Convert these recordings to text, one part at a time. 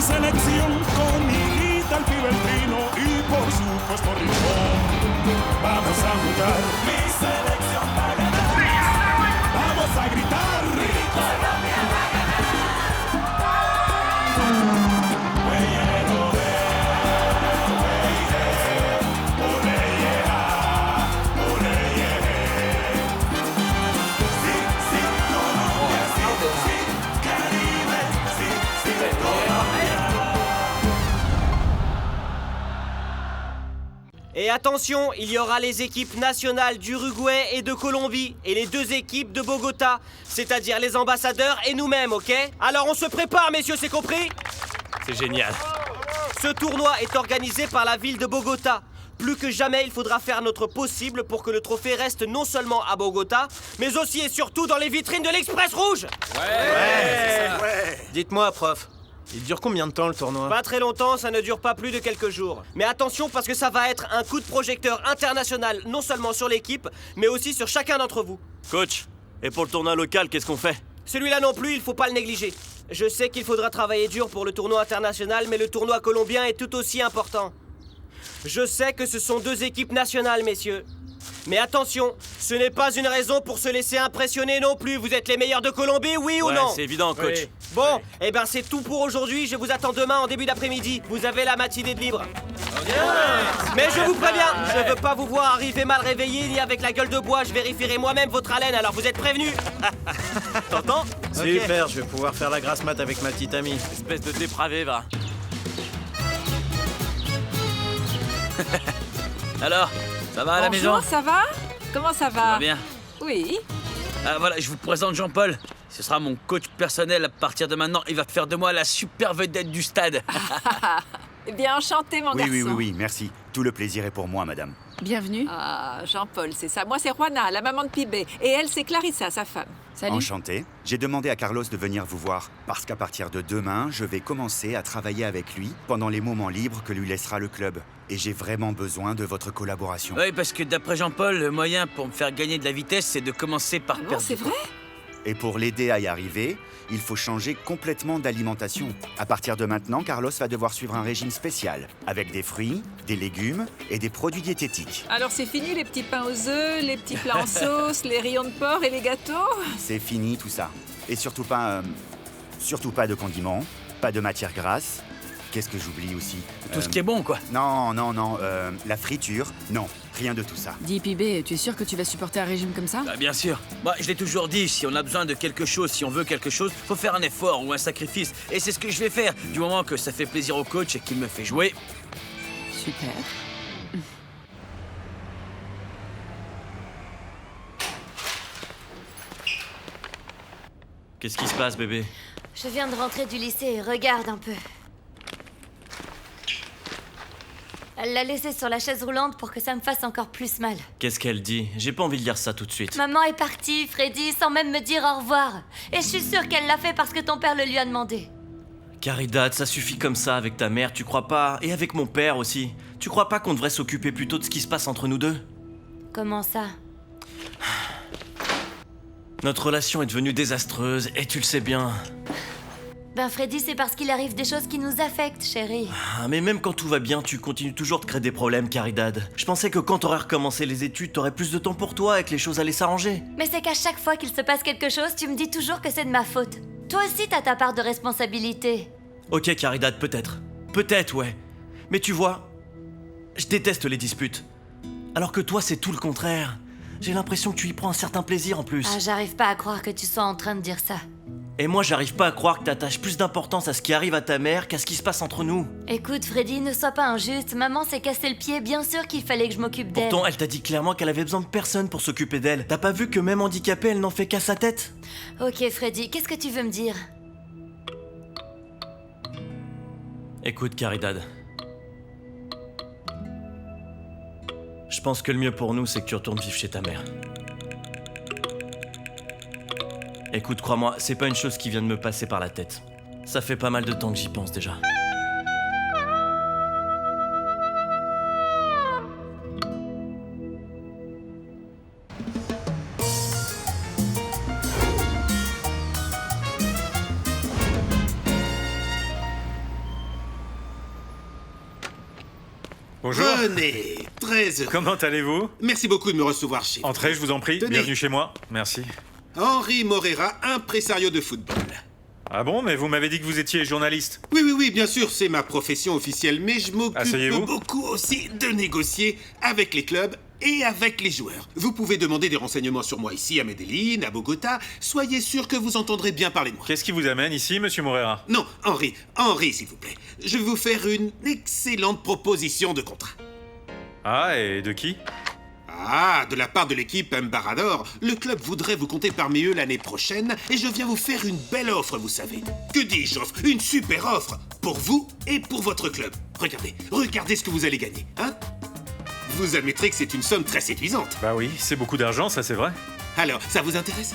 selección con Hilita, el pibe, el Pino y por supuesto Rincón. Vamos a jugar. Mi selección va a ganar. Vamos a gritar. Colombia va a ganar. Et attention, il y aura les équipes nationales d'Uruguay et de Colombie, et les 2 équipes de Bogota, c'est-à-dire les ambassadeurs et nous-mêmes, ok? Alors on se prépare, messieurs, c'est compris? C'est génial. Ce tournoi est organisé par la ville de Bogota. Plus que jamais, il faudra faire notre possible pour que le trophée reste non seulement à Bogota, mais aussi et surtout dans les vitrines de l'Express Rouge. Ouais. Dites-moi, prof, il dure combien de temps le tournoi? Pas très longtemps, ça ne dure pas plus de quelques jours. Mais attention parce que ça va être un coup de projecteur international, non seulement sur l'équipe, mais aussi sur chacun d'entre vous. Coach, et pour le tournoi local, qu'est-ce qu'on fait? Celui-là non plus, il faut pas le négliger. Je sais qu'il faudra travailler dur pour le tournoi international, mais le tournoi colombien est tout aussi important. Je sais que ce sont 2 équipes nationales, messieurs. Mais attention, ce n'est pas une raison pour se laisser impressionner non plus. Vous êtes les meilleurs de Colombie, oui ou non? C'est évident, coach. Oui. Bon, eh ben c'est tout pour aujourd'hui. Je vous attends demain en début d'après-midi. Vous avez la matinée de libre. Mais je vous préviens, je veux pas vous voir arriver mal réveillé ni avec la gueule de bois. Je vérifierai moi-même votre haleine, alors vous êtes prévenus. T'entends? Super, je vais pouvoir faire la grasse mat avec ma petite amie. Espèce de dépravé, va. Alors, ça va à la maison? Bonjour, ça va? Comment ça va? Ça va bien. Oui. Voilà, je vous présente Jean-Paul. Ce sera mon coach personnel à partir de maintenant. Il va faire de moi la super vedette du stade. Eh bien, enchanté, mon garçon. Oui, merci. Tout le plaisir est pour moi, madame. Bienvenue. Ah, Jean-Paul, c'est ça. Moi, c'est Juana, la maman de Pibé. Et elle, c'est Clarissa, sa femme. Salut. Enchanté. J'ai demandé à Carlos de venir vous voir, parce qu'à partir de demain, je vais commencer à travailler avec lui pendant les moments libres que lui laissera le club. Et j'ai vraiment besoin de votre collaboration. Oui, parce que d'après Jean-Paul, le moyen pour me faire gagner de la vitesse, c'est de commencer par Ah bon, perdre c'est du poids. vrai? Et pour l'aider à y arriver, il faut changer complètement d'alimentation. À partir de maintenant, Carlos va devoir suivre un régime spécial, avec des fruits, des légumes et des produits diététiques. Alors, c'est fini les petits pains aux œufs, les petits plats en sauce, les rayons de porc et les gâteaux? C'est fini tout ça. Et surtout pas de condiments, pas de matière grasse. Qu'est-ce que j'oublie aussi? Tout ce qui est bon, quoi. Non, la friture, non, rien de tout ça. Dis PB, tu es sûr que tu vas supporter un régime comme ça? Bah, bien sûr. Moi, je l'ai toujours dit, si on a besoin de quelque chose, si on veut quelque chose, faut faire un effort ou un sacrifice. Et c'est ce que je vais faire, du moment que ça fait plaisir au coach et qu'il me fait jouer. Super. Qu'est-ce qui se passe, bébé? Je viens de rentrer du lycée, regarde un peu. Elle l'a laissé sur la chaise roulante pour que ça me fasse encore plus mal. Qu'est-ce qu'elle dit? J'ai pas envie de lire ça tout de suite. Maman est partie, Freddy, sans même me dire au revoir. Et je suis sûre qu'elle l'a fait parce que ton père le lui a demandé. Caridad, ça suffit comme ça avec ta mère, tu crois pas? Et avec mon père aussi. Tu crois pas qu'on devrait s'occuper plutôt de ce qui se passe entre nous deux? Comment ça? Notre relation est devenue désastreuse, et tu le sais bien. Ben Freddy, c'est parce qu'il arrive des choses qui nous affectent, chérie. Ah, mais même quand tout va bien, tu continues toujours de créer des problèmes, Caridad. Je pensais que quand t'aurais recommencé les études, t'aurais plus de temps pour toi et que les choses allaient s'arranger. Mais c'est qu'à chaque fois qu'il se passe quelque chose, tu me dis toujours que c'est de ma faute. Toi aussi, t'as ta part de responsabilité. Ok, Caridad, peut-être. Peut-être, ouais. Mais tu vois, je déteste les disputes. Alors que toi, c'est tout le contraire. J'ai l'impression que tu y prends un certain plaisir en plus. Ah, j'arrive pas à croire que tu sois en train de dire ça. Et moi, j'arrive pas à croire que t'attaches plus d'importance à ce qui arrive à ta mère qu'à ce qui se passe entre nous. Écoute, Freddy, ne sois pas injuste. Maman s'est cassé le pied, bien sûr qu'il fallait que je m'occupe d'elle. Pourtant, elle t'a dit clairement qu'elle avait besoin de personne pour s'occuper d'elle. T'as pas vu que même handicapée, elle n'en fait qu'à sa tête? Ok, Freddy, qu'est-ce que tu veux me dire? Écoute, Caridad. Je pense que le mieux pour nous, c'est que tu retournes vivre chez ta mère. Écoute, crois-moi, c'est pas une chose qui vient de me passer par la tête. Ça fait pas mal de temps que j'y pense déjà. Bonjour. René, très heureux. Comment allez-vous? Merci beaucoup de me recevoir chez vous. Entrez, je vous en prie. Tenez. Bienvenue chez moi. Merci. Henri Morera, impresario de football. Ah bon, mais vous m'avez dit que vous étiez journaliste. Oui, bien sûr, c'est ma profession officielle, mais je m'occupe Asseyez-vous. beaucoup aussi de négocier avec les clubs et avec les joueurs. Vous pouvez demander des renseignements sur moi ici, à Medellín, à Bogota. Soyez sûr que vous entendrez bien parler de moi. Qu'est-ce qui vous amène ici, monsieur Morera? Non, Henri, s'il vous plaît. Je vais vous faire une excellente proposition de contrat. Ah, et de qui? Ah, de la part de l'équipe Embarador, le club voudrait vous compter parmi eux l'année prochaine et je viens vous faire une belle offre, vous savez. Que dis-je, offre? Une super offre pour vous et pour votre club. Regardez ce que vous allez gagner, hein? Vous admettrez que c'est une somme très séduisante. Bah oui, c'est beaucoup d'argent, ça c'est vrai. Alors, ça vous intéresse?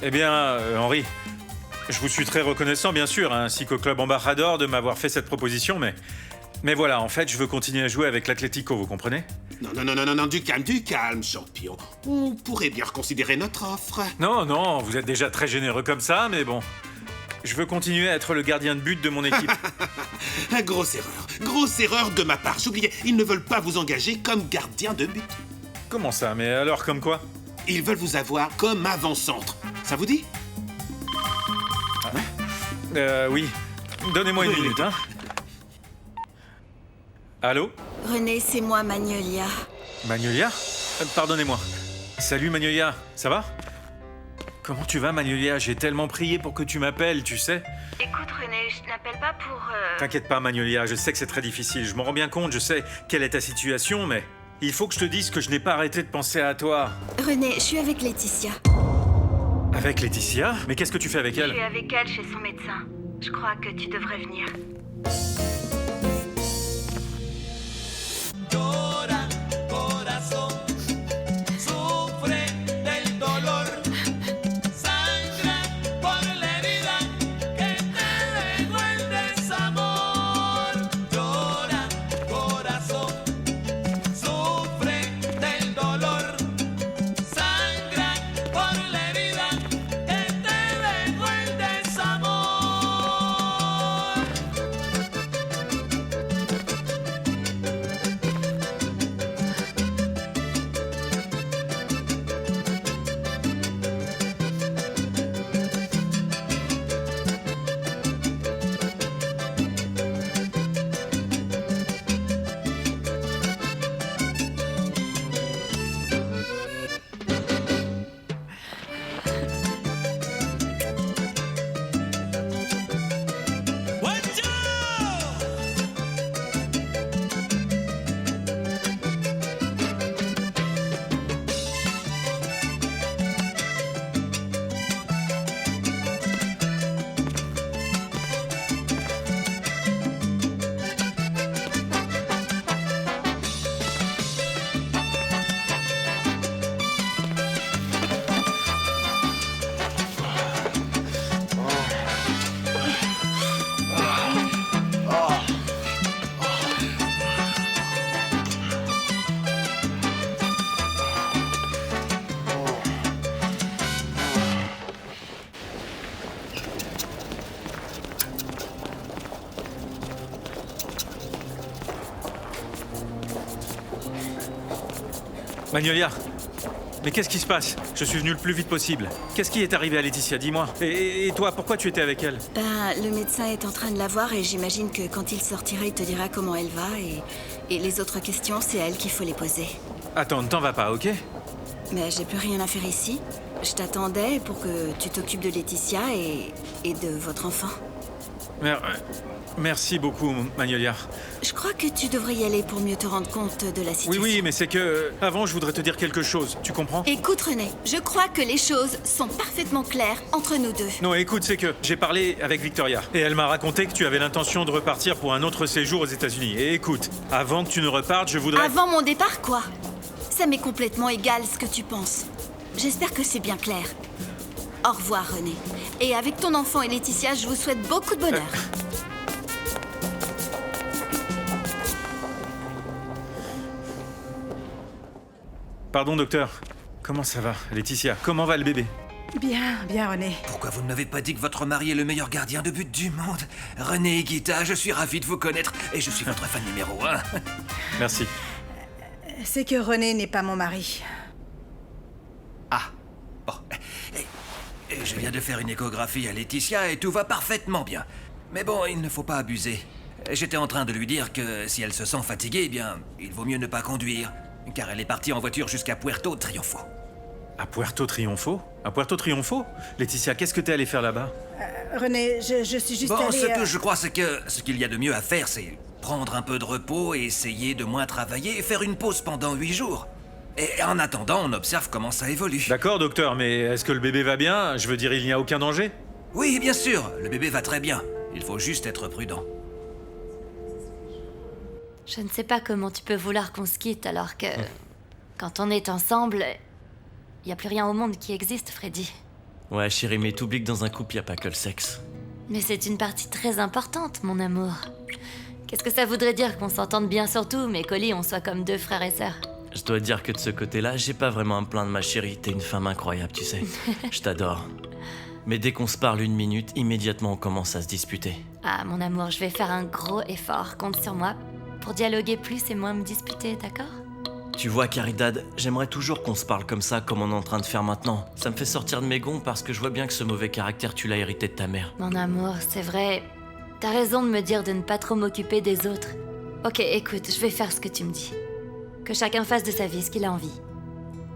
Eh bien, Henri, je vous suis très reconnaissant, bien sûr, ainsi qu'au club Embarador de m'avoir fait cette proposition, mais voilà, en fait, je veux continuer à jouer avec l'Atlético, vous comprenez? Non, du calme, champion. On pourrait bien reconsidérer notre offre. Non, vous êtes déjà très généreux comme ça, mais bon. Je veux continuer à être le gardien de but de mon équipe. Grosse erreur de ma part. J'oubliais, ils ne veulent pas vous engager comme gardien de but. Comment ça? Mais alors, comme quoi? Ils veulent vous avoir comme avant-centre. Ça vous dit? Oui. Donnez-moi une minute, hein. Allô? René, c'est moi, Magnolia. Magnolia? Pardonnez-moi. Salut Magnolia, ça va? Comment tu vas Magnolia? J'ai tellement prié pour que tu m'appelles, tu sais. Écoute, René, je n'appelle pas pour... T'inquiète pas Magnolia, je sais que c'est très difficile, je m'en rends bien compte, je sais quelle est ta situation, mais il faut que je te dise que je n'ai pas arrêté de penser à toi. René, je suis avec Laetitia. Avec Laetitia? Mais qu'est-ce que tu fais avec elle? Je suis avec elle chez son médecin. Je crois que tu devrais venir. Magnolia, mais qu'est-ce qui se passe? Je suis venu le plus vite possible. Qu'est-ce qui est arrivé à Laetitia? Dis-moi. Et toi, pourquoi tu étais avec elle? Le médecin est en train de la voir et j'imagine que quand il sortira, il te dira comment elle va et les autres questions, c'est à elle qu'il faut les poser. Attends, ne t'en va pas, ok? Mais j'ai plus rien à faire ici. Je t'attendais pour que tu t'occupes de Laetitia et de votre enfant. Merci beaucoup, Magnolia. Je crois que tu devrais y aller pour mieux te rendre compte de la situation. Oui, mais c'est que... Avant, je voudrais te dire quelque chose, tu comprends? Écoute, René, je crois que les choses sont parfaitement claires entre nous deux. Non, écoute, c'est que j'ai parlé avec Victoria. Et elle m'a raconté que tu avais l'intention de repartir pour un autre séjour aux États-Unis. Et écoute, avant que tu ne repartes, je voudrais... Avant mon départ, quoi? Ça m'est complètement égal ce que tu penses. J'espère que c'est bien clair. Au revoir, René. Et avec ton enfant et Laetitia, je vous souhaite beaucoup de bonheur. Pardon, docteur. Comment ça va, Laetitia? Comment va le bébé? Bien, René. Pourquoi vous ne m'avez pas dit que votre mari est le meilleur gardien de but du monde? René Higuita, je suis ravi de vous connaître et je suis votre fan numéro 1. Merci. C'est que René n'est pas mon mari. Ah, bon. Et je viens de faire une échographie à Laetitia et tout va parfaitement bien. Mais bon, il ne faut pas abuser. J'étais en train de lui dire que si elle se sent fatiguée, eh bien, il vaut mieux ne pas conduire. Car elle est partie en voiture jusqu'à Puerto Triunfo. À Puerto Triunfo? À Puerto Triunfo? Laetitia, qu'est-ce que t'es allée faire là-bas? René, je suis juste Bon, allée... ce que je crois, c'est que ce qu'il y a de mieux à faire, c'est prendre un peu de repos et essayer de moins travailler et faire une pause pendant 8 jours. Et en attendant, on observe comment ça évolue. D'accord, docteur, mais est-ce que le bébé va bien? Je veux dire, il n'y a aucun danger? Oui, bien sûr, le bébé va très bien. Il faut juste être prudent. Je ne sais pas comment tu peux vouloir qu'on se quitte alors que... Quand on est ensemble, il n'y a plus rien au monde qui existe, Freddy. Ouais, chérie, mais t'oublies que dans un couple, y a pas que le sexe. Mais c'est une partie très importante, mon amour. Qu'est-ce que ça voudrait dire qu'on s'entende bien sur tout, mais qu'au lit, on soit comme 2 frères et sœurs? Je dois dire que de ce côté-là, j'ai pas vraiment à me plaindre, ma chérie. T'es une femme incroyable, tu sais. Je t'adore. Mais dès qu'on se parle 1 minute, immédiatement on commence à se disputer. Ah, mon amour, je vais faire un gros effort. Compte sur moi pour dialoguer plus et moins me disputer, d'accord? Tu vois, Caridad, j'aimerais toujours qu'on se parle comme ça, comme on est en train de faire maintenant. Ça me fait sortir de mes gonds parce que je vois bien que ce mauvais caractère, tu l'as hérité de ta mère. Mon amour, c'est vrai. T'as raison de me dire de ne pas trop m'occuper des autres. Ok, écoute, je vais faire ce que tu me dis. Que chacun fasse de sa vie ce qu'il a envie.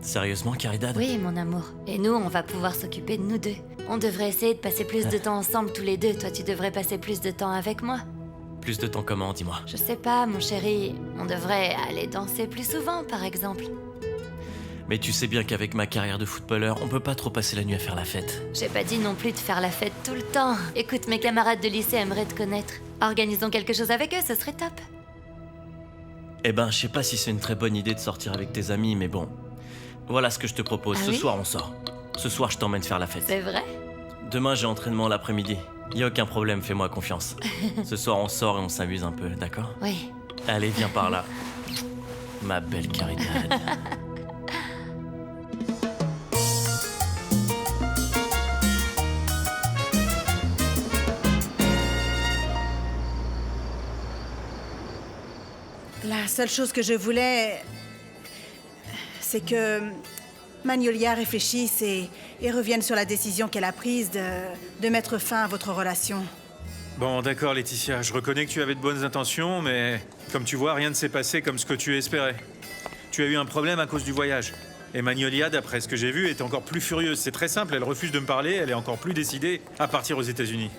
Sérieusement, Caridad? Oui, mon amour. Et nous, on va pouvoir s'occuper de nous 2. On devrait essayer de passer plus de temps ensemble tous les 2. Toi, tu devrais passer plus de temps avec moi. Plus de temps comment, dis-moi? Je sais pas, mon chéri. On devrait aller danser plus souvent, par exemple. Mais tu sais bien qu'avec ma carrière de footballeur, on peut pas trop passer la nuit à faire la fête. J'ai pas dit non plus de faire la fête tout le temps. Écoute, mes camarades de lycée aimeraient te connaître. Organisons quelque chose avec eux, ce serait top. Eh ben, je sais pas si c'est une très bonne idée de sortir avec tes amis, mais bon. Voilà ce que je te propose. Ah Ce oui soir, on sort. Ce soir, je t'emmène faire la fête. C'est vrai? Demain, j'ai entraînement l'après-midi. Y a aucun problème, fais-moi confiance. Ce soir, on sort et on s'amuse un peu, d'accord? Oui. Allez, viens par là. Ma belle Caridad. La seule chose que je voulais, c'est que Magnolia réfléchisse et revienne sur la décision qu'elle a prise de mettre fin à votre relation. Bon, d'accord, Laetitia, je reconnais que tu avais de bonnes intentions, mais comme tu vois, rien ne s'est passé comme ce que tu espérais. Tu as eu un problème à cause du voyage. Et Magnolia, d'après ce que j'ai vu, est encore plus furieuse. C'est très simple, elle refuse de me parler, elle est encore plus décidée à partir aux États-Unis.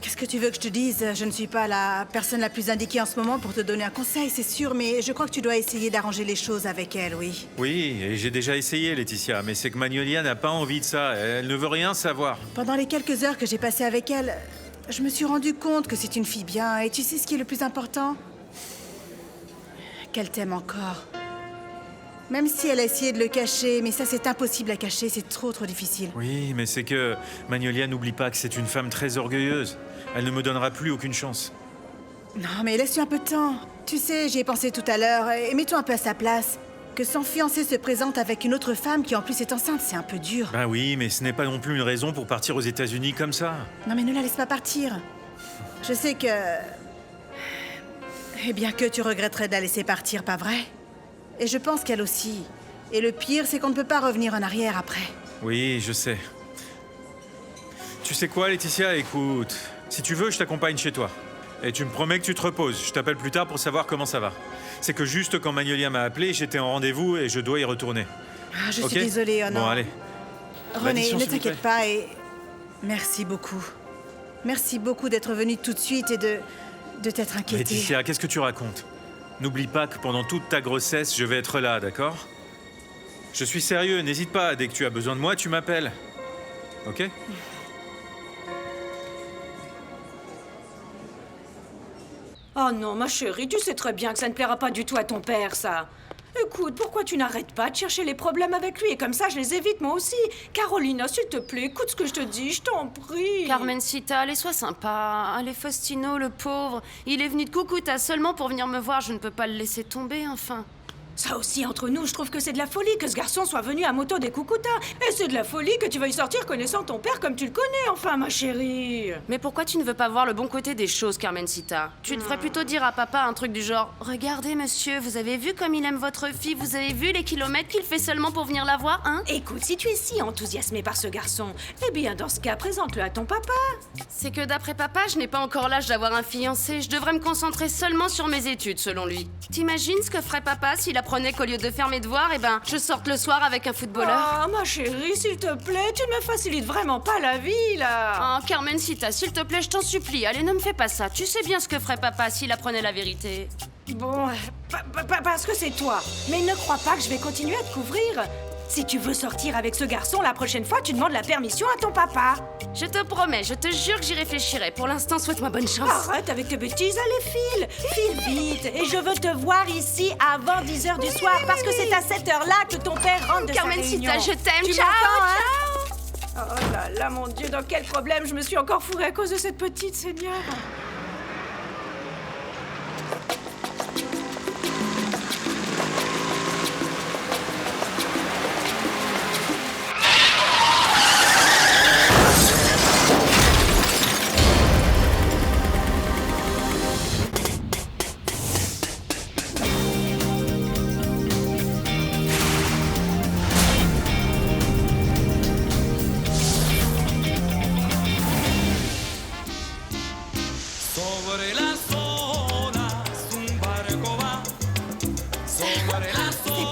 Qu'est-ce que tu veux que je te dise? Je ne suis pas la personne la plus indiquée en ce moment pour te donner un conseil, c'est sûr, mais je crois que tu dois essayer d'arranger les choses avec elle, oui. Oui, et j'ai déjà essayé, Laetitia, mais c'est que Magnolia n'a pas envie de ça. Elle ne veut rien savoir. Pendant les quelques heures que j'ai passées avec elle, je me suis rendu compte que c'est une fille bien, et tu sais ce qui est le plus important? Qu'elle t'aime encore. Même si elle a essayé de le cacher, mais ça c'est impossible à cacher, c'est trop difficile. Oui, mais c'est que Magnolia n'oublie pas que c'est une femme très orgueilleuse. Elle ne me donnera plus aucune chance. Non, mais laisse-lui un peu de temps. Tu sais, j'y ai pensé tout à l'heure, et mets-toi un peu à sa place. Que son fiancé se présente avec une autre femme qui en plus est enceinte, c'est un peu dur. Ben oui, mais ce n'est pas non plus une raison pour partir aux États-Unis comme ça. Non, mais ne la laisse pas partir. Je sais que... Eh bien que tu regretterais de la laisser partir, pas vrai? Et je pense qu'elle aussi. Et le pire, c'est qu'on ne peut pas revenir en arrière après. Oui, je sais. Tu sais quoi, Laetitia? Écoute, si tu veux, je t'accompagne chez toi. Et tu me promets que tu te reposes. Je t'appelle plus tard pour savoir comment ça va. C'est que juste quand Magnolia m'a appelé, j'étais en rendez-vous et je dois y retourner. Ah, je Ok? suis désolée, oh non. Bon, allez. René, L'addition, ne s'il vous t'inquiète plaît. pas et... Merci beaucoup. Merci beaucoup d'être venu tout de suite et de t'être inquiété. Laetitia, qu'est-ce que tu racontes? N'oublie pas que pendant toute ta grossesse, je vais être là, d'accord? Je suis sérieux, n'hésite pas. Dès que tu as besoin de moi, tu m'appelles. Ok? Oh non, ma chérie, tu sais très bien que ça ne plaira pas du tout à ton père, ça. Écoute, pourquoi tu n'arrêtes pas de chercher les problèmes avec lui? Et comme ça, je les évite moi aussi. Carolina, s'il te plaît, écoute ce que je te dis, je t'en prie. Carmencita, allez, sois sympa. Allez, Faustino, le pauvre. Il est venu de Cucuta seulement pour venir me voir. Je ne peux pas le laisser tomber, enfin. Ça aussi, entre nous, je trouve que c'est de la folie que ce garçon soit venu à moto des Cucuta. Et c'est de la folie que tu veuilles sortir connaissant ton père comme tu le connais, enfin, ma chérie. Mais pourquoi tu ne veux pas voir le bon côté des choses, Carmencita? Tu devrais plutôt dire à papa un truc du genre « Regardez, monsieur, vous avez vu comme il aime votre fille? Vous avez vu les kilomètres qu'il fait seulement pour venir la voir, hein ?» Écoute, si tu es si enthousiasmée par ce garçon, eh bien, dans ce cas, présente-le à ton papa. C'est que d'après papa, je n'ai pas encore l'âge d'avoir un fiancé. Je devrais me concentrer seulement sur mes études, selon lui. T'imagines ce que ferait papa s'il apprenait qu'au lieu de faire mes devoirs, eh ben, je sorte le soir avec un footballeur? Ah, ma chérie, s'il te plaît, tu ne me facilites vraiment pas la vie, là. Oh, Carmencita, s'il te plaît, je t'en supplie. Allez, ne me fais pas ça. Tu sais bien ce que ferait papa s'il apprenait la vérité. Bon, parce que c'est toi. Mais ne crois pas que je vais continuer à te couvrir. Si tu veux sortir avec ce garçon, la prochaine fois, tu demandes la permission à ton papa. Je te promets, je te jure que j'y réfléchirai. Pour l'instant, souhaite-moi bonne chance. Arrête avec tes bêtises, allez, file vite. Et je veux te voir ici avant 10h du soir, parce que c'est à cette heure-là que ton père rentre de sa réunion. Carmencita, je t'aime, Tu ciao, m'entends, hein? Oh là là, mon Dieu, dans quel problème je me suis encore fourrée à cause de cette petite, Seigneur.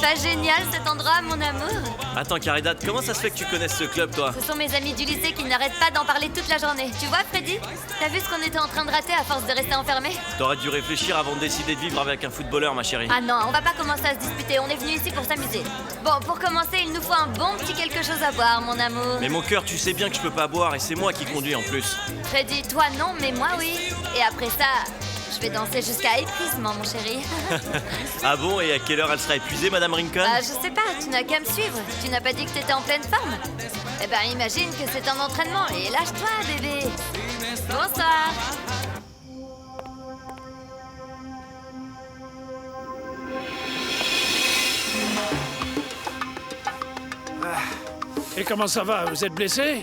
Pas génial cet endroit, mon amour? Attends, Caridad, comment ça se fait que tu connaisses ce club, toi? Ce sont mes amis du lycée qui n'arrêtent pas d'en parler toute la journée. Tu vois, Freddy? T'as vu ce qu'on était en train de rater à force de rester enfermés? T'aurais dû réfléchir avant de décider de vivre avec un footballeur, ma chérie. Ah non, on va pas commencer à se disputer, on est venu ici pour s'amuser. Bon, pour commencer, il nous faut un bon petit quelque chose à boire, mon amour. Mais mon cœur, tu sais bien que je peux pas boire et c'est moi qui conduis en plus. Freddy, toi non, mais moi oui. Et après ça, je vais danser jusqu'à épuisement, mon chéri. Ah bon, et à quelle heure elle sera épuisée, Madame Rincon? Je sais pas, tu n'as qu'à me suivre. Tu n'as pas dit que t'étais en pleine forme? Eh ben, imagine que c'est un entraînement et lâche-toi, bébé. Bonsoir. Et comment ça va? Vous êtes blessé?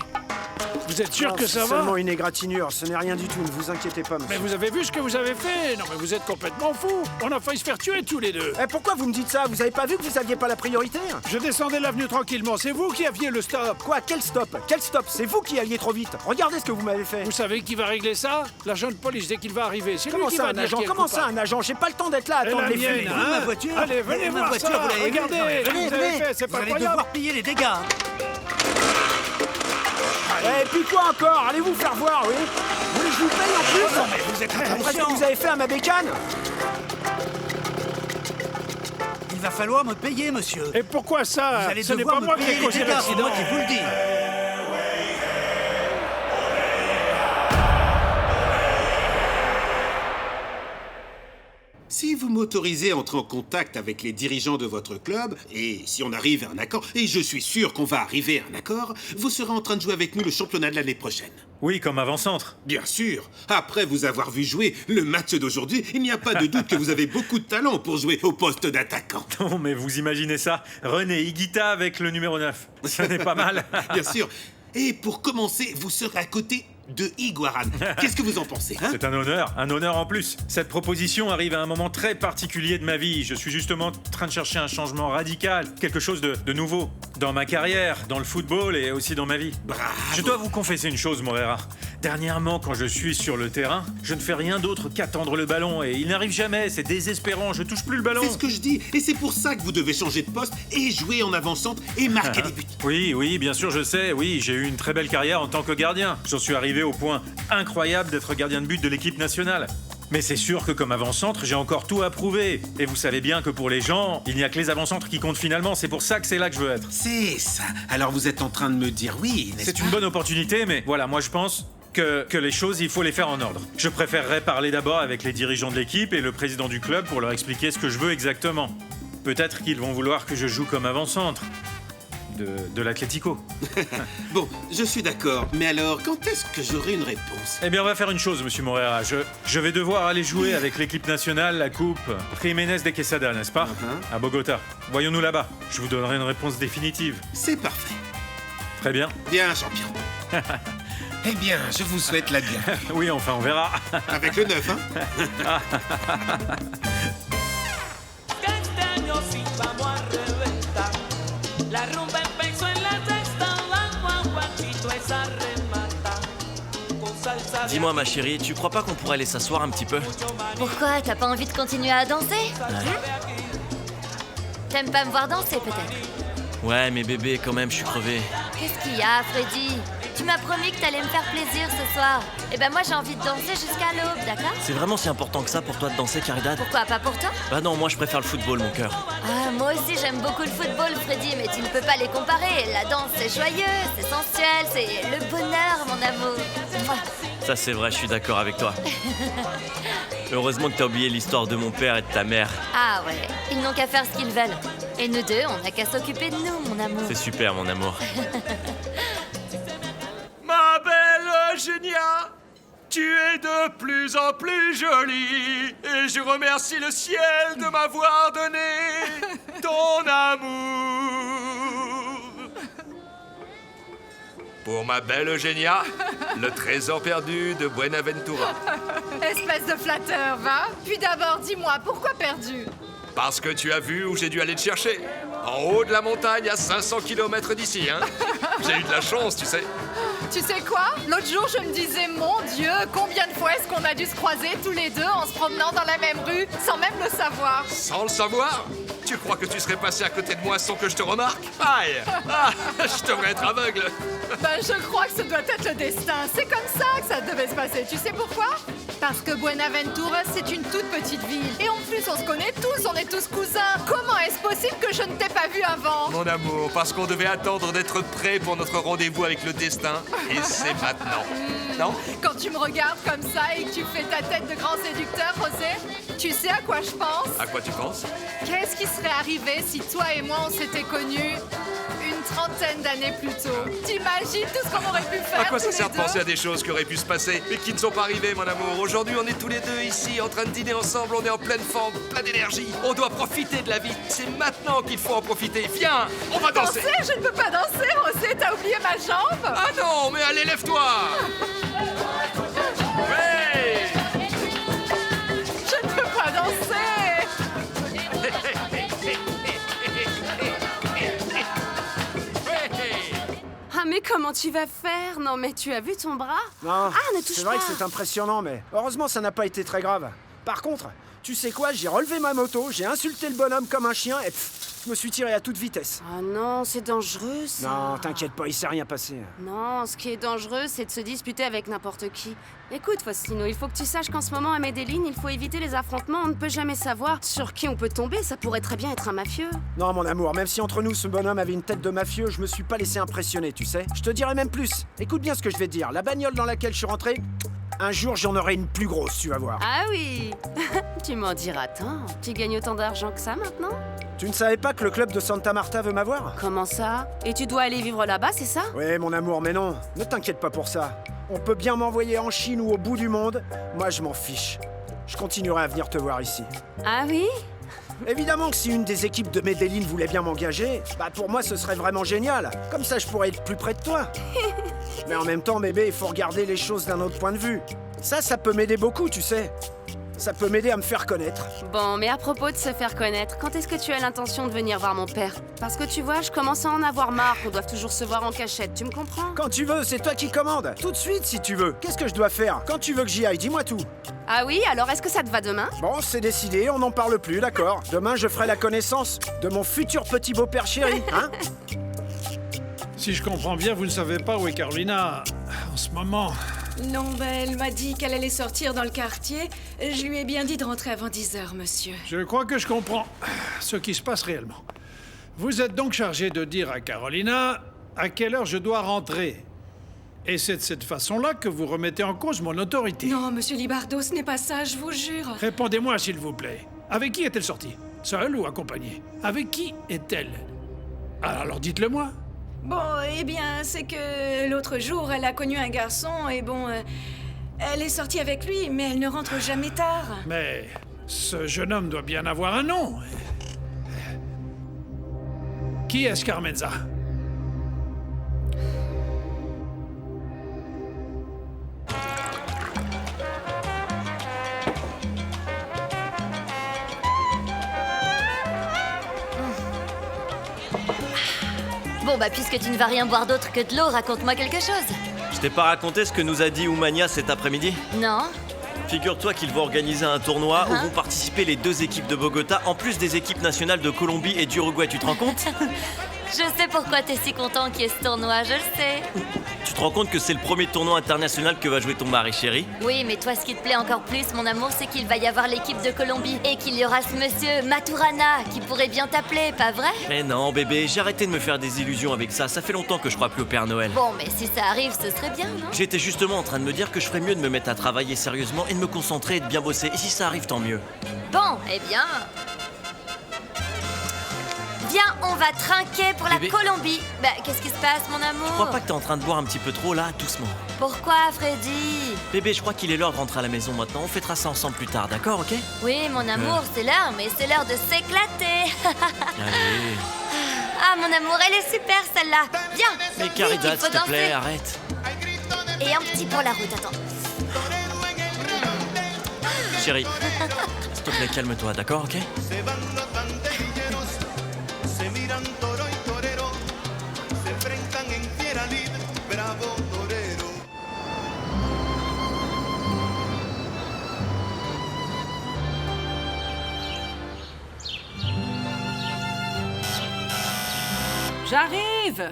Vous êtes sûr que ça va? Seulement une égratignure, ce n'est rien du tout, ne vous inquiétez pas, monsieur. Mais vous avez vu ce que vous avez fait? Non mais vous êtes complètement fou. On a failli se faire tuer tous les deux. Eh, pourquoi vous me dites ça? Vous avez pas vu que vous aviez pas la priorité? Je descendais l'avenue tranquillement, c'est vous qui aviez le stop. Quoi? Quel stop? Quel stop? C'est vous qui alliez trop vite. Regardez ce que vous m'avez fait. Vous savez qui va régler ça? L'agent de police dès qu'il va arriver. C'est lui Comment qui ça, va un dire agent? qui est Comment coupable. ça, un agent? J'ai pas le temps d'être là à Et attendre la les mienne, flics. hein? Ma voiture. Allez, venez voir voiture, ça. vous l'avez vu? Regardez, Venez, ce que vous avez fait, c'est pas Vous allez croyable. devoir payer les dégâts. Et puis quoi encore? Allez vous faire voir, oui? Vous voulez que je vous paye en plus? Non, mais vous êtes après ce que vous avez fait à ma bécane? Il va falloir me payer, monsieur. Et pourquoi ça? Vous allez Ce n'est devoir pas me moi qui payer ai les causé dégâts, c'est l'accident. moi qui vous le dis. Si vous m'autorisez à entrer en contact avec les dirigeants de votre club, et si on arrive à un accord, et je suis sûr qu'on va arriver à un accord, vous serez en train de jouer avec nous le championnat de l'année prochaine. Oui, comme avant-centre. Bien sûr. Après vous avoir vu jouer le match d'aujourd'hui, il n'y a pas de doute que vous avez beaucoup de talent pour jouer au poste d'attaquant. Non, mais vous imaginez ça? René Higuita avec le numéro 9. Ce n'est pas mal. Bien sûr. Et pour commencer, vous serez à côté de Iguaran. Qu'est-ce que vous en pensez, hein? C'est un honneur en plus. Cette proposition arrive à un moment très particulier de ma vie. Je suis justement en train de chercher un changement radical, quelque chose de nouveau. Dans ma carrière, dans le football et aussi dans ma vie. Bravo. Je dois vous confesser une chose, Moreira. Dernièrement, quand je suis sur le terrain, je ne fais rien d'autre qu'attendre le ballon et il n'arrive jamais, c'est désespérant, je touche plus le ballon. C'est ce que je dis, et c'est pour ça que vous devez changer de poste et jouer en avant-centre et marquer des buts. Oui, bien sûr, je sais. Oui, j'ai eu une très belle carrière en tant que gardien. J'en suis arrivé au point incroyable d'être gardien de but de l'équipe nationale. Mais c'est sûr que comme avant-centre, j'ai encore tout à prouver. Et vous savez bien que pour les gens, il n'y a que les avant-centres qui comptent finalement. C'est pour ça que c'est là que je veux être. C'est ça. Alors vous êtes en train de me dire oui, n'est-ce pas? C'est une bonne opportunité, mais voilà, moi je pense que les choses, il faut les faire en ordre. Je préférerais parler d'abord avec les dirigeants de l'équipe et le président du club pour leur expliquer ce que je veux exactement. Peut-être qu'ils vont vouloir que je joue comme avant-centre. de l'Atlético. Bon, je suis d'accord, mais alors, quand est-ce que j'aurai une réponse? Eh bien, on va faire une chose, monsieur Moreira. Je vais devoir aller jouer avec l'équipe nationale la Coupe Jiménez de Quesada, n'est-ce pas? À Bogota. Voyons-nous là-bas. Je vous donnerai une réponse définitive. C'est parfait. Très bien. Bien, champion. Eh bien, je vous souhaite la bien. Oui, enfin, on verra. Avec le 9, hein? Dis-moi, ma chérie, tu crois pas qu'on pourrait aller s'asseoir un petit peu? Pourquoi? T'as pas envie de continuer à danser? T'aimes pas me voir danser, peut-être? Ouais, mais bébé, quand même, je suis crevé. Qu'est-ce qu'il y a, Freddy? Tu m'as promis que t'allais me faire plaisir ce soir. Eh ben moi, j'ai envie de danser jusqu'à l'aube, d'accord? C'est vraiment si important que ça pour toi de danser, Caridad? Pourquoi pas pour toi? Bah non, moi je préfère le football, mon cœur. Ah, moi aussi, j'aime beaucoup le football, Freddy, mais tu ne peux pas les comparer. La danse, c'est joyeux, c'est sensuel, c'est le bonheur, mon amour. Mouah. Ça, c'est vrai, je suis d'accord avec toi. Heureusement que t'as oublié l'histoire de mon père et de ta mère. Ah ouais, ils n'ont qu'à faire ce qu'ils veulent. Et nous deux, on n'a qu'à s'occuper de nous, mon amour. C'est super, mon amour. Ma belle Génia, tu es de plus en plus jolie et je remercie le ciel de m'avoir donné ton amour. Pour ma belle Eugénia, le trésor perdu de Buenaventura. Espèce de flatteur, va. Puis d'abord, dis-moi, pourquoi perdu? Parce que tu as vu où j'ai dû aller te chercher. En haut de la montagne, à 500 km d'ici, hein. J'ai eu de la chance, tu sais. Tu sais quoi? L'autre jour, je me disais, mon Dieu, combien de fois est-ce qu'on a dû se croiser tous les deux en se promenant dans la même rue, sans même le savoir? Sans le savoir? Tu crois que tu serais passé à côté de moi sans que je te remarque? Aïe! Ah, je devrais être aveugle. Ben, je crois que ce doit être le destin. C'est comme ça que ça devait se passer. Tu sais pourquoi? Parce que Buenaventura, c'est une toute petite ville. Et en plus, on se connaît tous, on est tous cousins. Comment est-ce possible que je ne t'ai pas vu avant? Mon amour, parce qu'on devait attendre d'être prêt pour notre rendez-vous avec le destin. Et c'est maintenant. Non? Quand tu me regardes comme ça et que tu fais ta tête de grand séducteur, José, tu sais à quoi je pense? À quoi tu penses? Qu'est-ce qui serait arrivé si toi et moi, on s'était connus une trentaine d'années plus tôt? T'imagines tout ce qu'on aurait pu faire? À quoi ça tous sert les de penser deux? à des choses qui auraient pu se passer et qui ne sont pas arrivées, mon amour? Aujourd'hui, on est tous les deux ici, en train de dîner ensemble, on est en pleine forme, plein d'énergie. On doit profiter de la vie. C'est maintenant qu'il faut en profiter. Viens, on va danser. Je ne peux pas danser, José, t'as oublié ma jambe? Ah non, mais allez, lève-toi. Ouais. Je ne peux pas danser. Ah, mais comment tu vas faire? Non, mais tu as vu ton bras? Non, Ah, ne touche c'est vrai pas. que c'est impressionnant, mais heureusement, ça n'a pas été très grave. Par contre, tu sais quoi, j'ai relevé ma moto, j'ai insulté le bonhomme comme un chien et je me suis tiré à toute vitesse. Ah non, c'est dangereux, ça. Non, t'inquiète pas, il s'est rien passé. Non, ce qui est dangereux, c'est de se disputer avec n'importe qui. Écoute, Faustino, il faut que tu saches qu'en ce moment, à Medellin, il faut éviter les affrontements. On ne peut jamais savoir sur qui on peut tomber. Ça pourrait très bien être un mafieux. Non, mon amour, même si entre nous, ce bonhomme avait une tête de mafieux, je me suis pas laissé impressionner, tu sais. Je te dirais même plus. Écoute bien ce que je vais te dire. La bagnole dans laquelle je suis rentré, un jour, j'en aurai une plus grosse, tu vas voir. Ah oui. Tu m'en diras tant. Tu gagnes autant d'argent que ça maintenant? Tu ne savais pas que le club de Santa Marta veut m'avoir? Comment ça? Et tu dois aller vivre là-bas, c'est ça? Oui, mon amour, mais non. Ne t'inquiète pas pour ça. On peut bien m'envoyer en Chine ou au bout du monde. Moi, je m'en fiche. Je continuerai à venir te voir ici. Ah oui? Évidemment que si une des équipes de Medellin voulait bien m'engager, bah pour moi, ce serait vraiment génial. Comme ça, je pourrais être plus près de toi. Mais en même temps, bébé, il faut regarder les choses d'un autre point de vue. Ça peut m'aider beaucoup, tu sais. Ça peut m'aider à me faire connaître. Bon, mais à propos de se faire connaître, quand est-ce que tu as l'intention de venir voir mon père? Parce que tu vois, je commence à en avoir marre qu'on doive toujours se voir en cachette, tu me comprends? Quand tu veux, c'est toi qui commandes. Tout de suite, si tu veux. Qu'est-ce que je dois faire? Quand tu veux que j'y aille, dis-moi tout. Ah oui, alors est-ce que ça te va demain? Bon, c'est décidé, on n'en parle plus, d'accord. Demain, je ferai la connaissance de mon futur petit beau-père chéri, hein? Si je comprends bien, vous ne savez pas où est Carolina en ce moment. Non, elle m'a dit qu'elle allait sortir dans le quartier. Je lui ai bien dit de rentrer avant 10h, monsieur. Je crois que je comprends ce qui se passe réellement. Vous êtes donc chargé de dire à Carolina à quelle heure je dois rentrer. Et c'est de cette façon-là que vous remettez en cause mon autorité. Non, monsieur Libardo, ce n'est pas ça, je vous jure. Répondez-moi, s'il vous plaît. Avec qui est-elle sortie? Seule ou accompagnée? Avec qui est-elle? Alors dites-le moi. Bon, eh bien, c'est que l'autre jour, elle a connu un garçon et bon... elle est sortie avec lui, mais elle ne rentre jamais tard. Mais ce jeune homme doit bien avoir un nom. Qui est-ce, Carmenza? Bon bah puisque tu ne vas rien boire d'autre que de l'eau, raconte-moi quelque chose. Je t'ai pas raconté ce que nous a dit Oumania cet après-midi? Non. Figure-toi qu'ils vont organiser un tournoi où vont participer les 2 équipes de Bogota, en plus des équipes nationales de Colombie et d'Uruguay, tu te rends compte? Je sais pourquoi t'es si content qu'il y ait ce tournoi, je le sais. Tu te rends compte que c'est le premier tournoi international que va jouer ton mari, chérie? Oui, mais toi, ce qui te plaît encore plus, mon amour, c'est qu'il va y avoir l'équipe de Colombie et qu'il y aura ce monsieur Maturana qui pourrait bien t'appeler, pas vrai? Mais non, bébé, j'ai arrêté de me faire des illusions avec ça. Ça fait longtemps que je crois plus au Père Noël. Bon, mais si ça arrive, ce serait bien, non? J'étais justement en train de me dire que je ferais mieux de me mettre à travailler sérieusement et de me concentrer et de bien bosser. Et si ça arrive, tant mieux. Bon, eh bien... Viens, on va trinquer pour Bébé. la Colombie. Bah, qu'est-ce qui se passe, mon amour? Je crois pas que t'es en train de boire un petit peu trop, là, doucement. Pourquoi, Freddy? Bébé, je crois qu'il est l'heure de rentrer à la maison maintenant. On fêtera ça ensemble plus tard, d'accord, ok? Oui, mon amour, c'est l'heure, mais c'est l'heure de s'éclater. Allez. Ah, mon amour, elle est super, celle-là. Viens. Mais vite, Caridad, il faut s'il te plaît, danser. arrête. Et un petit pour la route, attends. Chérie, s'il te plaît, calme-toi, d'accord, ok? J'arrive!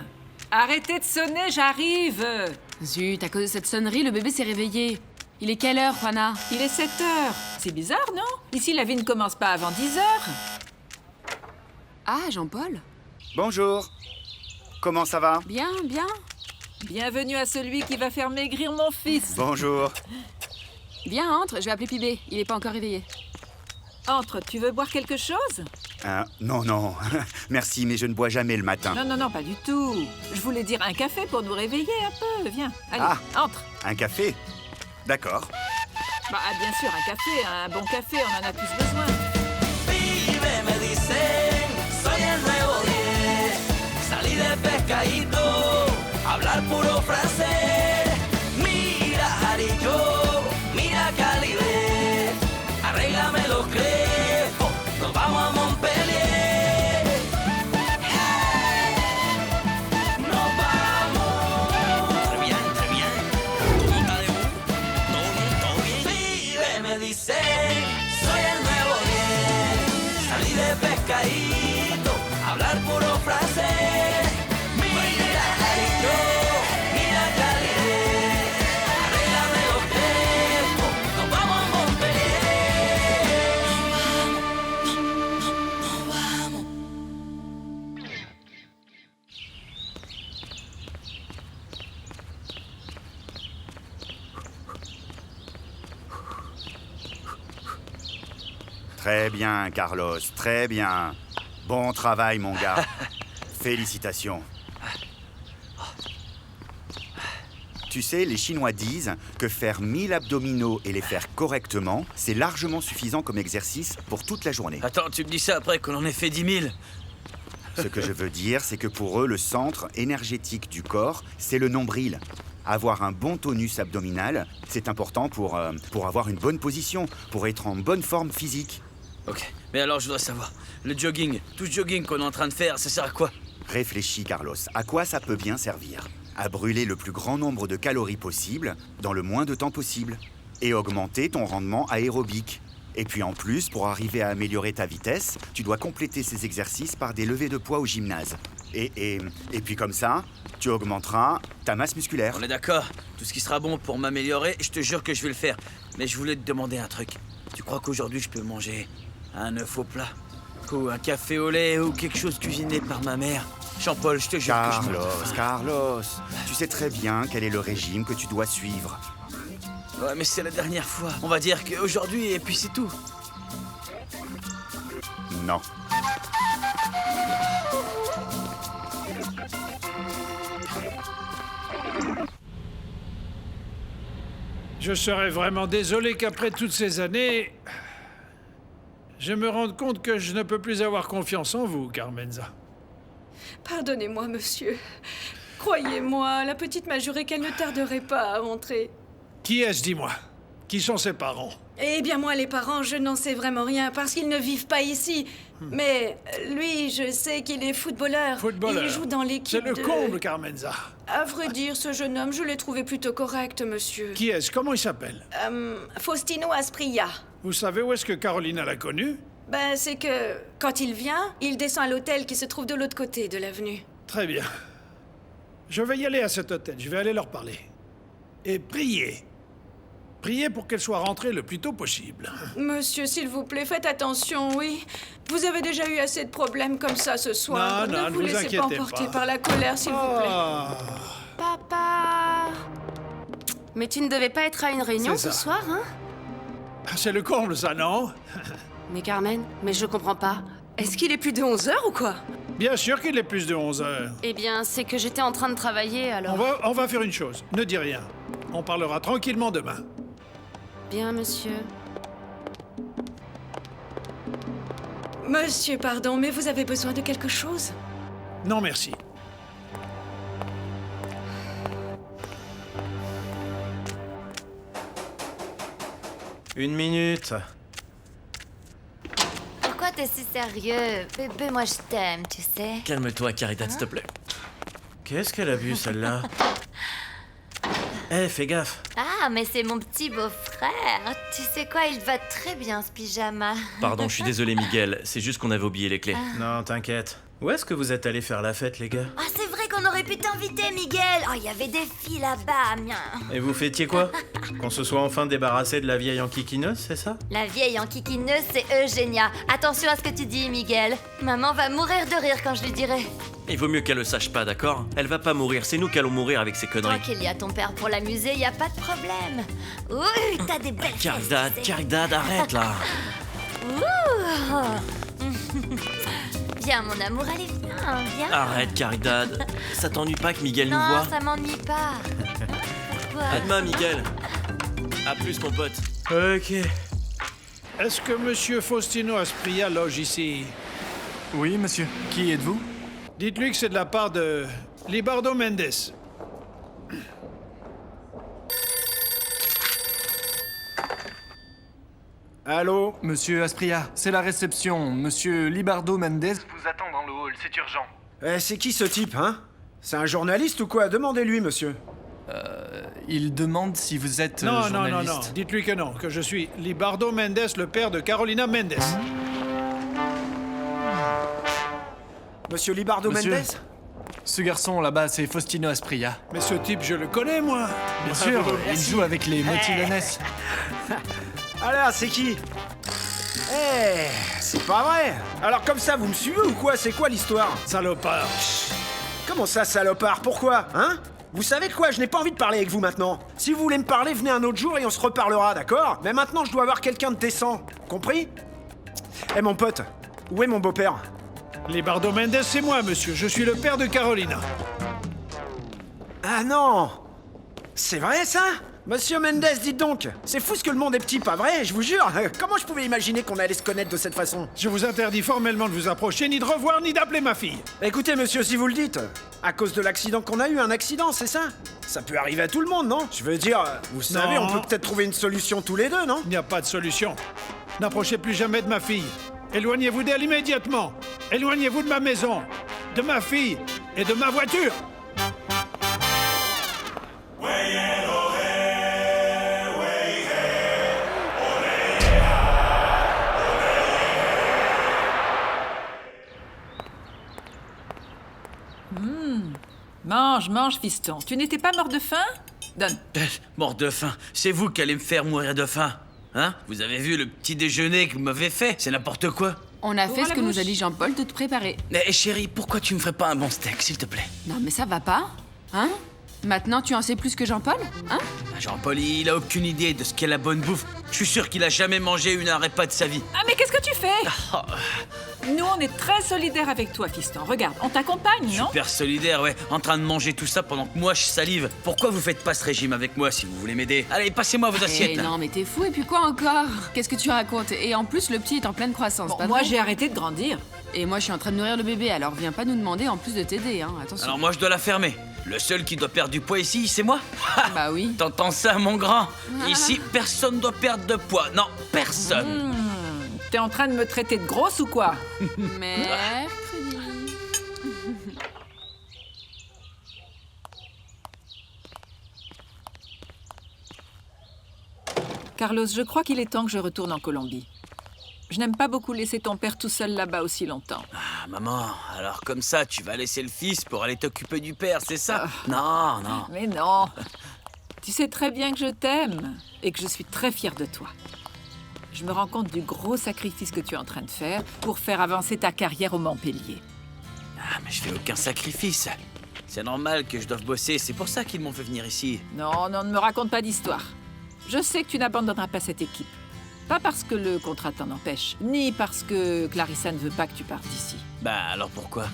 Arrêtez de sonner, j'arrive! Zut, à cause de cette sonnerie, le bébé s'est réveillé. Il est quelle heure, Juana? Il est 7 heures. C'est bizarre, non? Ici, la vie ne commence pas avant 10 heures. Ah, Jean-Paul? Bonjour. Comment ça va? Bien, bien. Bienvenue à celui qui va faire maigrir mon fils. Bonjour. Viens, entre, je vais appeler Pibé. Il est pas encore réveillé. Entre, tu veux boire quelque chose? Non, non. Merci, mais je ne bois jamais le matin. Non, non, non, pas du tout. Je voulais dire un café pour nous réveiller un peu. Viens, allez, entre. Un café? D'accord. Bah, bien sûr, un café, un bon café, on en a tous besoin. Pibe me dicen, soy el nuevo 10. Salí de pescadito, hablar puro francés. Mira, Jarillo, mira, Calibe. Arréglame los crepos, nos vamos a Montpellier. Nos vamos. Très bien, très bien. ¿Cómo está de vos? ¿Todo bien? Pibe me dicen, soy el nuevo 10. Salí de pescadito, hablar puro francés. Mira, Jarillo, mira, Calibe. Arréglame los crepos, nos vamos a Montpellier. Très bien, Carlos, très bien. Bon travail, mon gars. Félicitations. Tu sais, les Chinois disent que faire 1000 abdominaux et les faire correctement, c'est largement suffisant comme exercice pour toute la journée. Attends, tu me dis ça après qu'on en ait fait 10 000? Ce que je veux dire, c'est que pour eux, le centre énergétique du corps, c'est le nombril. Avoir un bon tonus abdominal, c'est important pour avoir une bonne position, pour être en bonne forme physique. Ok, mais alors je voudrais savoir, le jogging, tout ce jogging qu'on est en train de faire, ça sert à quoi? Réfléchis, Carlos. À quoi ça peut bien servir? À brûler le plus grand nombre de calories possible, dans le moins de temps possible. Et augmenter ton rendement aérobique. Et puis en plus, pour arriver à améliorer ta vitesse, tu dois compléter ces exercices par des levées de poids au gymnase. Et puis comme ça, tu augmenteras ta masse musculaire. On est d'accord, tout ce qui sera bon pour m'améliorer, je te jure que je vais le faire. Mais je voulais te demander un truc. Tu crois qu'aujourd'hui je peux manger un œuf au plat? Ou un café au lait, ou quelque chose cuisiné par ma mère? Jean-Paul, je te jure que je Carlos, tu sais très bien quel est le régime que tu dois suivre. Ouais, mais c'est la dernière fois. On va dire qu'aujourd'hui, et puis c'est tout. Non. Je serais vraiment désolé qu'après toutes ces années, je me rende compte que je ne peux plus avoir confiance en vous, Carmenza. Pardonnez-moi, monsieur. Croyez-moi, la petite m'a juré qu'elle ne tarderait pas à rentrer. Qui est-ce, dis-moi? Qui sont ses parents? Eh bien, moi, les parents, je n'en sais vraiment rien, parce qu'ils ne vivent pas ici. Mais lui, je sais qu'il est footballeur. Il joue dans l'équipe. C'est le comble, Carmenza. À vrai dire, ce jeune homme, je l'ai trouvé plutôt correct, monsieur. Qui est-ce? Comment il s'appelle? Faustino Asprilla. Vous savez où est-ce que Carolina l'a connu? Ben, c'est que quand il vient, il descend à l'hôtel qui se trouve de l'autre côté de l'avenue. Très bien. Je vais y aller à cet hôtel. Je vais aller leur parler. Et prier. Priez pour qu'elle soit rentrée le plus tôt possible. Monsieur, s'il vous plaît, faites attention, oui. Vous avez déjà eu assez de problèmes comme ça ce soir. Non, ne vous laissez pas emporter par la colère, s'il vous plaît. Papa... Mais tu ne devais pas être à une réunion ce soir, hein? C'est le comble, ça, non? Mais Carmen, mais je comprends pas. Est-ce qu'il est plus de 11 heures ou quoi? Bien sûr qu'il est plus de 11 heures. Eh bien, c'est que j'étais en train de travailler, alors... On va faire une chose. Ne dis rien. On parlera tranquillement demain. Bien, monsieur. Monsieur, pardon, mais vous avez besoin de quelque chose? Non, merci. Une minute. Pourquoi t'es si sérieux? Bébé, moi je t'aime, tu sais. Calme-toi, Caridad, s'il te plaît. Qu'est-ce qu'elle a bu, celle-là? Eh, fais gaffe. Ah, mais c'est mon petit beau-frère. Tu sais quoi, il te va très bien ce pyjama. Pardon, je suis désolé, Miguel. C'est juste qu'on avait oublié les clés. Non, t'inquiète. Où est-ce que vous êtes allés faire la fête, les gars? Ah, c'est vrai qu'on aurait pu t'inviter, Miguel. Oh, il y avait des filles là-bas, mien. Et vous fêtiez quoi? Qu'on se soit enfin débarrassé de la vieille enquiquineuse, c'est ça? La vieille enquiquineuse, c'est Eugénia. Attention à ce que tu dis, Miguel. Maman va mourir de rire quand je lui dirai. Il vaut mieux qu'elle le sache pas, d'accord? Elle va pas mourir, c'est nous qui allons mourir avec ces conneries. Tant qu'il y a ton père pour l'amuser, y a pas de problème. Ouh, t'as des belles fesses, Caridad, arrête là. Ouh. Viens, mon amour, allez, viens. Arrête, Caridad. Ça t'ennuie pas que Miguel nous Non, voit? ça m'ennuie pas. Pourquoi? À demain, Miguel. À plus, mon pote. Ok. Est-ce que Monsieur Faustino Asprilla loge ici? Oui, monsieur. Qui êtes-vous? Dites-lui que c'est de la part de Libardo Mendes. Allô? Monsieur Asprilla, c'est la réception. Monsieur Libardo Mendes vous attend dans le hall, c'est urgent. C'est qui ce type, hein? C'est un journaliste ou quoi? Demandez-lui, monsieur. Il demande si vous êtes journaliste. Non. Dites-lui que non, que je suis Libardo Mendes, le père de Carolina Mendes. Monsieur Libardo Monsieur, Mendes? Ce garçon là-bas, c'est Faustino Asprilla. Mais ce type, je le connais, moi. Bien sûr, il joue avec les Motilones. Alors, c'est qui? Eh, c'est pas vrai. Alors comme ça, vous me suivez ou quoi? C'est quoi l'histoire? Salopard. Comment ça, salopard? Pourquoi? Hein? Vous savez quoi? Je n'ai pas envie de parler avec vous maintenant. Si vous voulez me parler, venez un autre jour et on se reparlera, d'accord? Mais maintenant, je dois avoir quelqu'un de décent. Compris? Eh mon pote, où est mon beau-père? Libardo Mendes, c'est moi, monsieur. Je suis le père de Carolina. Ah non! C'est vrai, ça? Monsieur Mendes, dites donc, c'est fou ce que le monde est petit, pas vrai? Je vous jure. Comment je pouvais imaginer qu'on allait se connaître de cette façon? Je vous interdis formellement de vous approcher, ni de revoir, ni d'appeler ma fille. Écoutez, monsieur, si vous le dites, à cause de l'accident qu'on a eu, un accident, c'est ça? Ça peut arriver à tout le monde, non? Je veux dire, vous savez, on peut peut-être trouver une solution tous les deux, non? Il n'y a pas de solution. N'approchez plus jamais de ma fille. Éloignez-vous d'elle immédiatement. Éloignez-vous de ma maison, de ma fille et de ma voiture. Mange, fiston. Tu n'étais pas mort de faim? Donne. Mort de faim? C'est vous qui allez me faire mourir de faim. Hein? Vous avez vu le petit déjeuner que vous m'avez fait? C'est n'importe quoi. On a fait ce que nous a dit Jean-Paul de te préparer. Mais chérie, pourquoi tu me ferais pas un bon steak, s'il te plaît? Non, mais ça va pas. Hein? Maintenant, tu en sais plus que Jean-Paul? Hein? Jean-Paul, il a aucune idée de ce qu'est la bonne bouffe. Je suis sûr qu'il a jamais mangé une repas de sa vie. Ah, mais qu'est-ce que tu fais? Nous, on est très solidaires avec toi, fiston. Regarde, on t'accompagne, non? Super solidaire, ouais. En train de manger tout ça pendant que moi je salive. Pourquoi vous faites pas ce régime avec moi si vous voulez m'aider? Allez, passez-moi vos assiettes. Eh non, mais t'es fou, et puis quoi encore? Qu'est-ce que tu racontes? Et en plus, le petit est en pleine croissance, Bon, pas moi, vrai? j'ai arrêté de grandir. Et moi, je suis en train de nourrir le bébé, alors viens pas nous demander en plus de t'aider, hein. Attention. Alors moi je dois la fermer. Le seul qui doit perdre du poids ici, c'est moi? Bah oui. T'entends ça, mon grand? Ici, personne doit perdre de poids. Non, personne. T'es en train de me traiter de grosse ou quoi? Mercredi. Carlos, je crois qu'il est temps que je retourne en Colombie. Je n'aime pas beaucoup laisser ton père tout seul là-bas aussi longtemps. Ah, maman, alors comme ça, tu vas laisser le fils pour aller t'occuper du père, c'est ça? Non, non. Mais non. Tu sais très bien que je t'aime et que je suis très fière de toi. Je me rends compte du gros sacrifice que tu es en train de faire pour faire avancer ta carrière au Montpellier. Ah, mais je fais aucun sacrifice. C'est normal que je doive bosser, c'est pour ça qu'ils m'ont fait venir ici. Non, non, ne me raconte pas d'histoire. Je sais que tu n'abandonneras pas cette équipe. Pas parce que le contrat t'en empêche, ni parce que Clarissa ne veut pas que tu partes d'ici. Bah, alors pourquoi?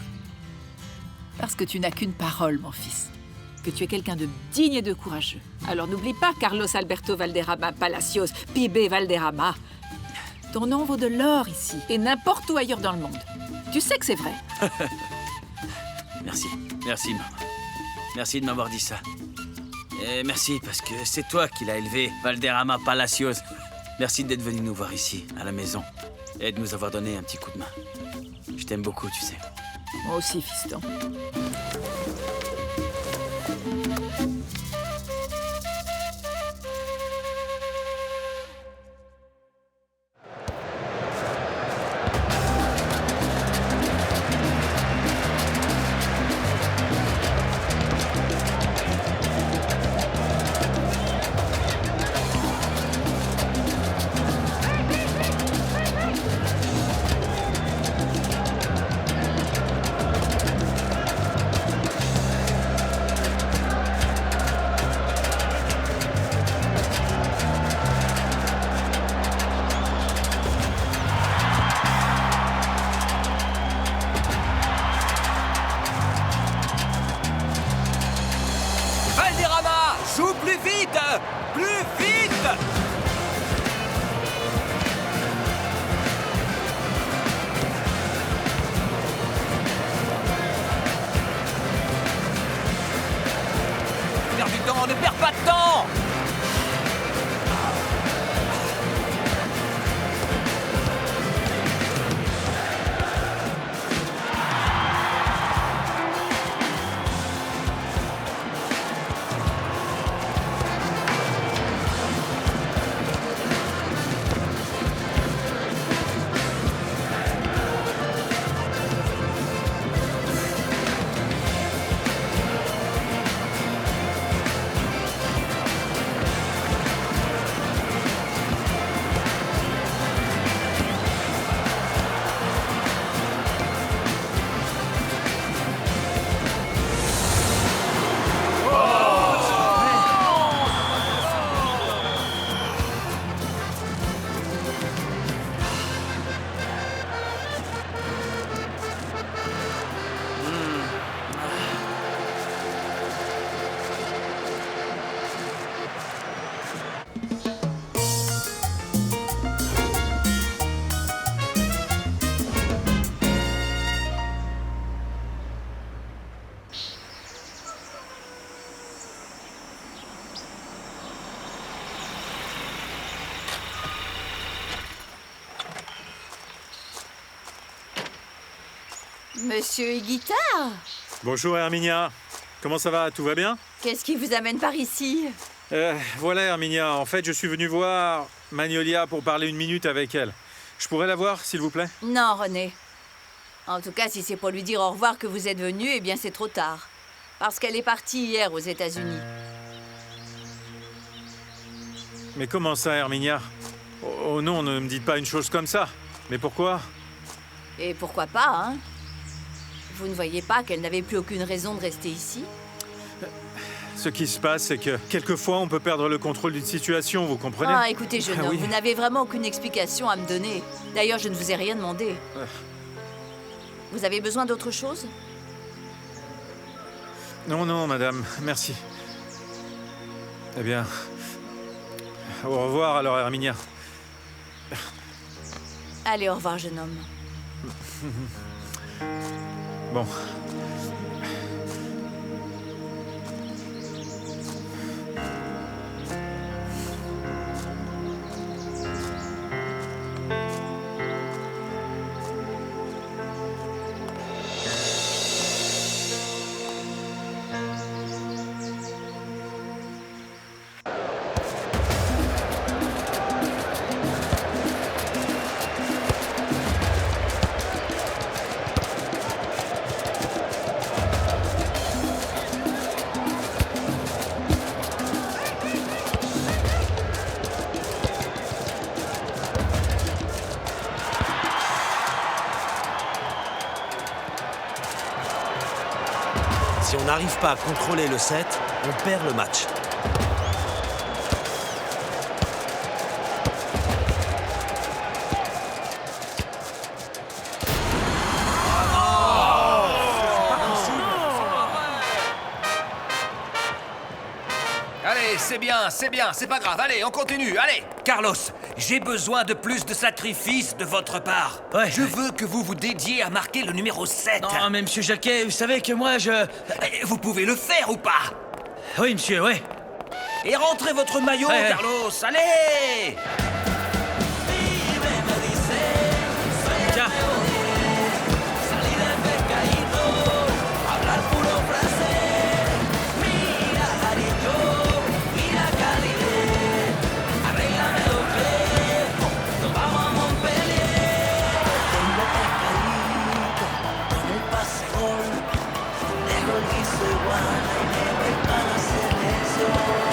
Parce que tu n'as qu'une parole, mon fils. Que tu es quelqu'un de digne et de courageux. Alors n'oublie pas Carlos Alberto Valderrama Palacios, Pibe Valderrama. Ton nom vaut de l'or ici, et n'importe où ailleurs dans le monde. Tu sais que c'est vrai. Merci, merci, maman. Merci de m'avoir dit ça. Et merci parce que c'est toi qui l'as élevé, Valderrama Palacios. Merci d'être venu nous voir ici, à la maison, et de nous avoir donné un petit coup de main. Je t'aime beaucoup, tu sais. Moi aussi, fiston. Valderrama, joue plus vite! Plus vite! Perds du temps, ne perds pas de temps! Monsieur Higuita, Bonjour Herminia. Comment ça va? Tout va bien? qu'est-ce qui vous amène par ici? Voilà Herminia, en fait je suis venu voir Magnolia pour parler une minute avec elle. Je pourrais la voir, s'il vous plaît? Non, René. En tout cas, si c'est pour lui dire au revoir que vous êtes venu, eh bien c'est trop tard. Parce qu'elle est partie hier aux États-Unis. Mais comment ça Herminia? Oh non, ne me dites pas une chose comme ça. Mais pourquoi? Et pourquoi pas, hein? Vous ne voyez pas qu'elle n'avait plus aucune raison de rester ici? Ce qui se passe, c'est que quelquefois on peut perdre le contrôle d'une situation, vous comprenez? Ah, écoutez, jeune homme, oui. vous n'avez vraiment aucune explication à me donner. D'ailleurs, je ne vous ai rien demandé. Vous avez besoin d'autre chose? Non, non, madame, merci. Eh bien... Au revoir alors, Herminia. Allez, au revoir, jeune homme. Bon. Si on n'arrive pas à contrôler le set, on perd le match. Allez, c'est bien, c'est pas grave. Allez, on continue, allez. Carlos, j'ai besoin de plus de sacrifices de votre part. Ouais. Je veux que vous vous dédiez à marquer le numéro 7. Non, mais monsieur Jacquet, vous savez que moi, je... Vous pouvez le faire ou pas? Oui, monsieur, ouais. Et rentrez votre maillot, Ouais. Carlos, allez! Tiens. Dejo el guiso igual, ahí me voy para hacer eso.